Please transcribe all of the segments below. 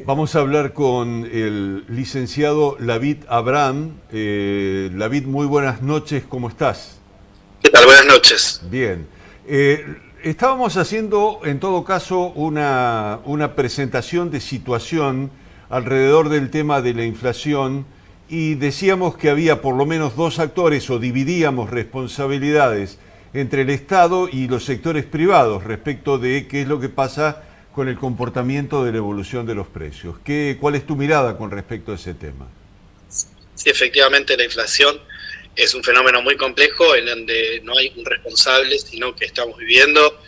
Vamos a hablar con el licenciado Lavid Abraham. Lavid, muy buenas noches, ¿cómo estás? ¿Qué tal? Buenas noches. Bien. Estábamos haciendo, en todo caso, una presentación de situación alrededor del tema de la inflación y decíamos que había por lo menos dos actores o dividíamos responsabilidades entre el Estado y los sectores privados respecto de qué es lo que pasa con el comportamiento de la evolución de los precios. ¿Cuál es tu mirada con respecto a ese tema? Sí, efectivamente la inflación es un fenómeno muy complejo en donde no hay un responsable, sino que estamos viviendo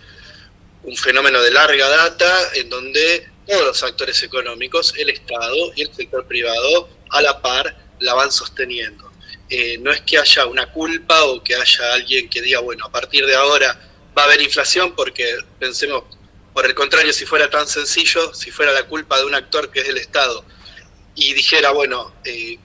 un fenómeno de larga data en donde todos los actores económicos, el Estado y el sector privado, a la par la van sosteniendo. No es que haya una culpa o que haya alguien que diga, bueno, a partir de ahora va a haber inflación, porque pensemos, por el contrario, si fuera tan sencillo, si fuera la culpa de un actor que es el Estado y dijera, bueno,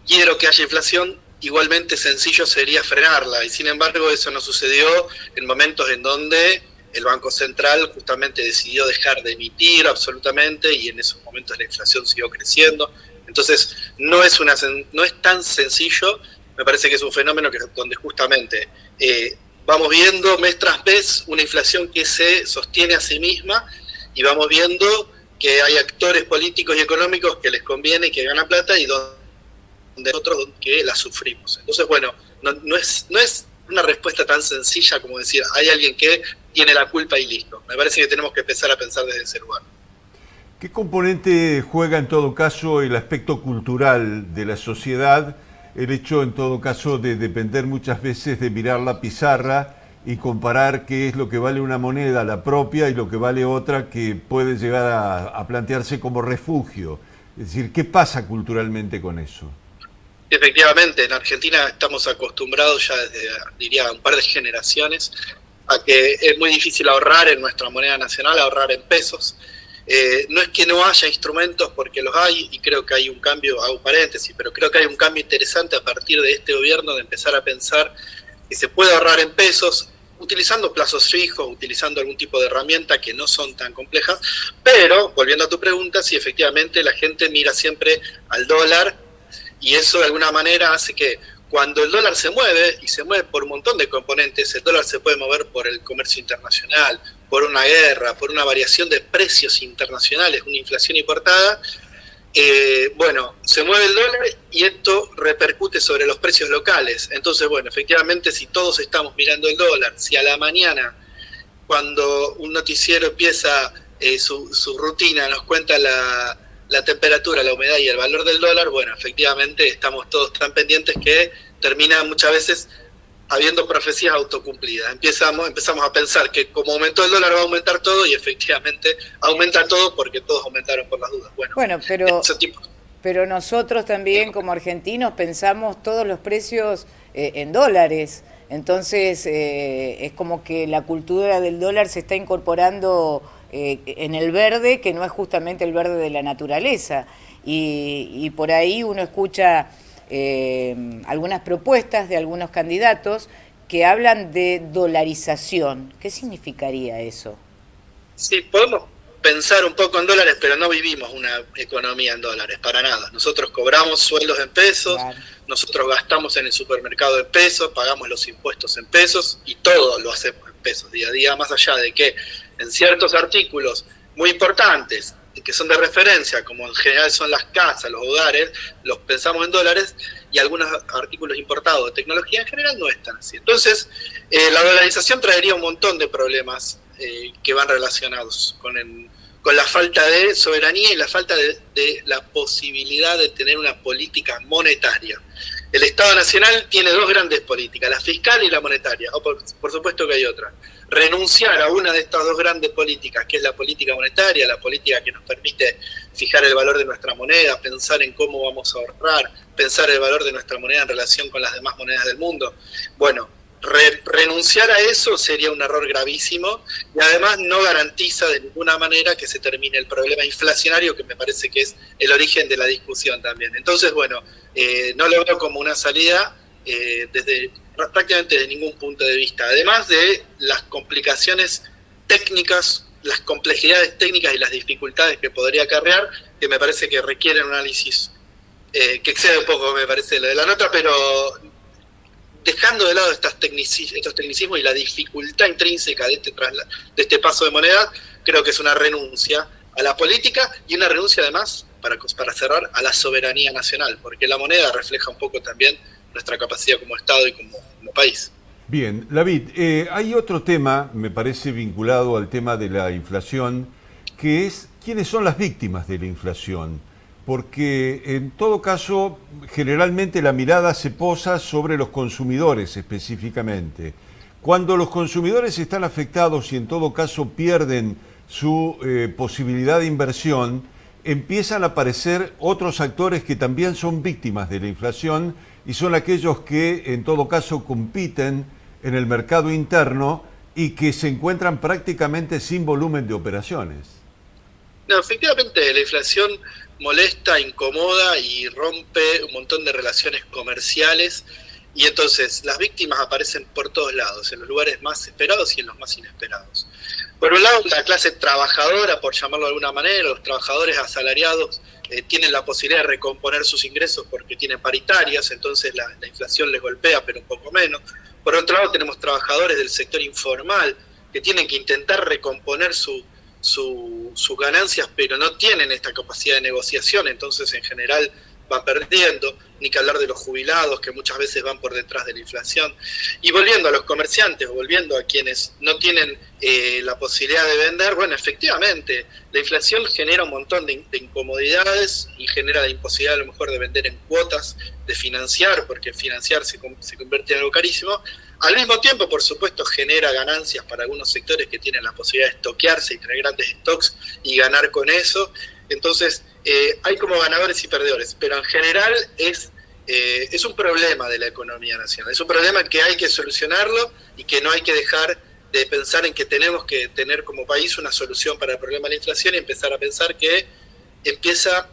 quiero que haya inflación, igualmente sencillo sería frenarla. Y sin embargo eso no sucedió en momentos en donde el Banco Central justamente decidió dejar de emitir absolutamente y en esos momentos la inflación siguió creciendo. Entonces no es tan sencillo. Me parece que es un fenómeno donde justamente vamos viendo mes tras mes una inflación que se sostiene a sí misma y vamos viendo que hay actores políticos y económicos que les conviene que ganan plata y donde otros que la sufrimos. Entonces, bueno, no es una respuesta tan sencilla como decir, hay alguien que tiene la culpa y listo. Me parece que tenemos que empezar a pensar desde ese lugar. ¿Qué componente juega en todo caso el aspecto cultural de la sociedad? El hecho en todo caso de depender muchas veces de mirar la pizarra y comparar qué es lo que vale una moneda, la propia, y lo que vale otra que puede llegar a plantearse como refugio. Es decir, ¿qué pasa culturalmente con eso? Efectivamente, en Argentina estamos acostumbrados ya desde, diría, un par de generaciones a que es muy difícil ahorrar en nuestra moneda nacional, ahorrar en pesos. No es que no haya instrumentos, porque los hay, y creo que hay un cambio, hago paréntesis, pero creo que hay un cambio interesante a partir de este gobierno de empezar a pensar que se puede ahorrar en pesos utilizando plazos fijos, utilizando algún tipo de herramienta que no son tan complejas, pero, volviendo a tu pregunta, sí, efectivamente la gente mira siempre al dólar y eso de alguna manera hace que cuando el dólar se mueve, y se mueve por un montón de componentes, el dólar se puede mover por el comercio internacional, por una guerra, por una variación de precios internacionales, una inflación importada, bueno, se mueve el dólar y esto repercute sobre los precios locales. Entonces, bueno, efectivamente, si todos estamos mirando el dólar, si a la mañana, cuando un noticiero empieza su rutina, nos cuenta la temperatura, la humedad y el valor del dólar, bueno, efectivamente estamos todos tan pendientes que termina muchas veces habiendo profecías autocumplidas. Empezamos a pensar que como aumentó el dólar va a aumentar todo y efectivamente aumenta todo porque todos aumentaron por las dudas. Bueno, pero nosotros también como argentinos pensamos todos los precios en dólares. Entonces es como que la cultura del dólar se está incorporando en el verde, que no es justamente el verde de la naturaleza. Y por ahí uno escucha algunas propuestas de algunos candidatos que hablan de dolarización. ¿Qué significaría eso? Sí, podemos pensar un poco en dólares, pero no vivimos una economía en dólares, para nada. Nosotros cobramos sueldos en pesos, claro. Nosotros gastamos en el supermercado en pesos, pagamos los impuestos en pesos y todo lo hacemos en pesos día a día, más allá de que en ciertos artículos muy importantes que son de referencia, como en general son las casas, los hogares, los pensamos en dólares, y algunos artículos importados de tecnología en general no están así. Entonces, la dolarización traería un montón de problemas que van relacionados con la falta de soberanía y la falta de la posibilidad de tener una política monetaria. El Estado Nacional tiene dos grandes políticas, la fiscal y la monetaria, o por supuesto que hay otra. Renunciar a una de estas dos grandes políticas, que es la política monetaria, la política que nos permite fijar el valor de nuestra moneda, pensar en cómo vamos a ahorrar, pensar el valor de nuestra moneda en relación con las demás monedas del mundo. Bueno, renunciar a eso sería un error gravísimo y además no garantiza de ninguna manera que se termine el problema inflacionario, que me parece que es el origen de la discusión también. Entonces, bueno, no lo veo como una salida desde prácticamente de ningún punto de vista, además de las complicaciones técnicas las complejidades técnicas y las dificultades que podría acarrear, que me parece que requieren un análisis que excede un poco, me parece, lo de la nota, pero dejando de lado estos tecnicismos y la dificultad intrínseca de este paso de moneda, creo que es una renuncia a la política y una renuncia además, para cerrar, a la soberanía nacional, porque la moneda refleja un poco también nuestra capacidad como Estado y como país. Bien, David, hay otro tema, me parece vinculado al tema de la inflación, que es quiénes son las víctimas de la inflación, porque en todo caso generalmente la mirada se posa sobre los consumidores específicamente. Cuando los consumidores están afectados y en todo caso pierden su posibilidad de inversión, empiezan a aparecer otros actores que también son víctimas de la inflación y son aquellos que en todo caso compiten en el mercado interno y que se encuentran prácticamente sin volumen de operaciones. No, efectivamente la inflación molesta, incomoda y rompe un montón de relaciones comerciales, y entonces las víctimas aparecen por todos lados, en los lugares más esperados y en los más inesperados. Por un lado, la clase trabajadora, por llamarlo de alguna manera, los trabajadores asalariados tienen la posibilidad de recomponer sus ingresos porque tienen paritarias, entonces la inflación les golpea, pero un poco menos. Por otro lado, tenemos trabajadores del sector informal que tienen que intentar recomponer sus ganancias, pero no tienen esta capacidad de negociación, entonces en general van perdiendo, ni que hablar de los jubilados que muchas veces van por detrás de la inflación. Y volviendo a los comerciantes, volviendo a quienes no tienen la posibilidad de vender, bueno, efectivamente, la inflación genera un montón de incomodidades y genera la imposibilidad a lo mejor de vender en cuotas, de financiar, porque financiar se convierte en algo carísimo. Al mismo tiempo, por supuesto, genera ganancias para algunos sectores que tienen la posibilidad de estoquearse y tener grandes stocks y ganar con eso. Entonces, hay como ganadores y perdedores, pero en general es un problema de la economía nacional. Es un problema que hay que solucionarlo y que no hay que dejar de pensar en que tenemos que tener como país una solución para el problema de la inflación y empezar a pensar que empieza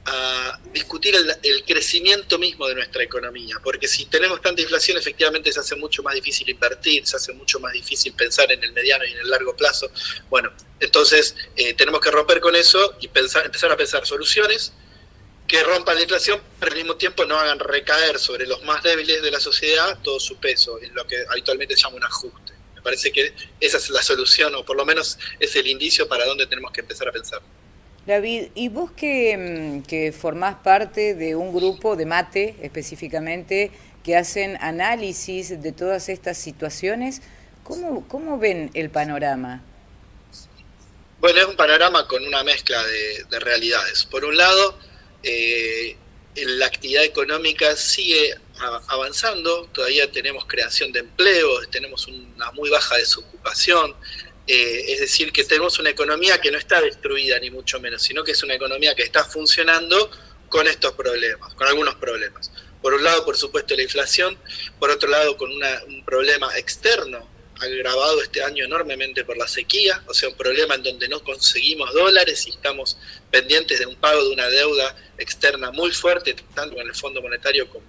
a discutir el crecimiento mismo de nuestra economía, porque si tenemos tanta inflación efectivamente se hace mucho más difícil invertir, se hace mucho más difícil pensar en el mediano y en el largo plazo. Bueno, entonces tenemos que romper con eso y empezar a pensar soluciones que rompan la inflación, pero al mismo tiempo no hagan recaer sobre los más débiles de la sociedad todo su peso, en lo que habitualmente se llama un ajuste. Me parece que esa es la solución, o por lo menos es el indicio para dónde tenemos que empezar a pensar. David, y vos que formás parte de un grupo de MATE específicamente, que hacen análisis de todas estas situaciones, ¿cómo ven el panorama? Bueno, es un panorama con una mezcla de realidades. Por un lado, la actividad económica sigue avanzando, todavía tenemos creación de empleos, tenemos una muy baja desocupación, es decir, que tenemos una economía que no está destruida ni mucho menos, sino que es una economía que está funcionando con estos problemas, con algunos problemas. Por un lado, por supuesto, la inflación, por otro lado, con un problema externo, agravado este año enormemente por la sequía, o sea, un problema en donde no conseguimos dólares y estamos pendientes de un pago de una deuda externa muy fuerte, tanto con el Fondo Monetario como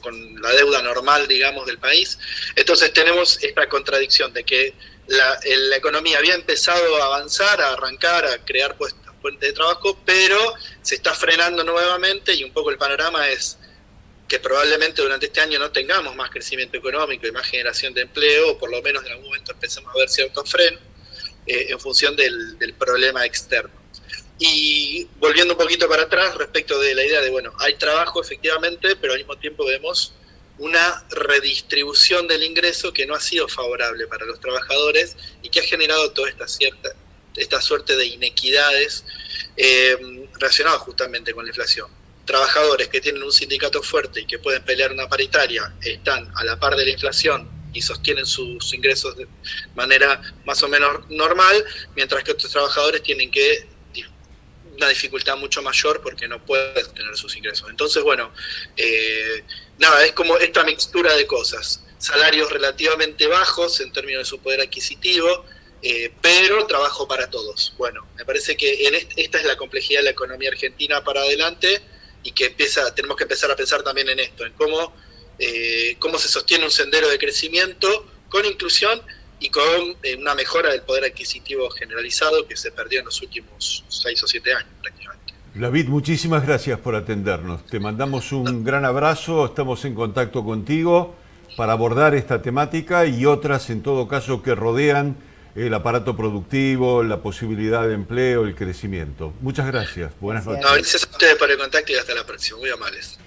con la deuda normal, digamos, del país. Entonces tenemos esta contradicción de que la economía había empezado a avanzar, a arrancar, a crear fuentes de trabajo, pero se está frenando nuevamente y un poco el panorama es que probablemente durante este año no tengamos más crecimiento económico y más generación de empleo, o por lo menos en algún momento empecemos a ver ciertos frenos en función del problema externo. Y volviendo un poquito para atrás respecto de la idea de, bueno, hay trabajo efectivamente, pero al mismo tiempo vemos una redistribución del ingreso que no ha sido favorable para los trabajadores y que ha generado toda esta suerte de inequidades relacionadas justamente con la inflación. Trabajadores que tienen un sindicato fuerte y que pueden pelear una paritaria están a la par de la inflación y sostienen sus ingresos de manera más o menos normal, mientras que otros trabajadores tienen una dificultad mucho mayor porque no pueden tener sus ingresos. Entonces, bueno, es como esta mixtura de cosas. Salarios relativamente bajos en términos de su poder adquisitivo, pero trabajo para todos. Bueno, me parece que esta es la complejidad de la economía argentina para adelante y que tenemos que empezar a pensar también en esto, en cómo se sostiene un sendero de crecimiento con inclusión y con una mejora del poder adquisitivo generalizado que se perdió en los últimos 6 o 7 años prácticamente. David, muchísimas gracias por atendernos. Te mandamos un gran abrazo, estamos en contacto contigo para abordar esta temática y otras en todo caso que rodean el aparato productivo, la posibilidad de empleo, el crecimiento. Muchas gracias. Buenas noches. No, gracias a ustedes por el contacto y hasta la próxima. Muy amables.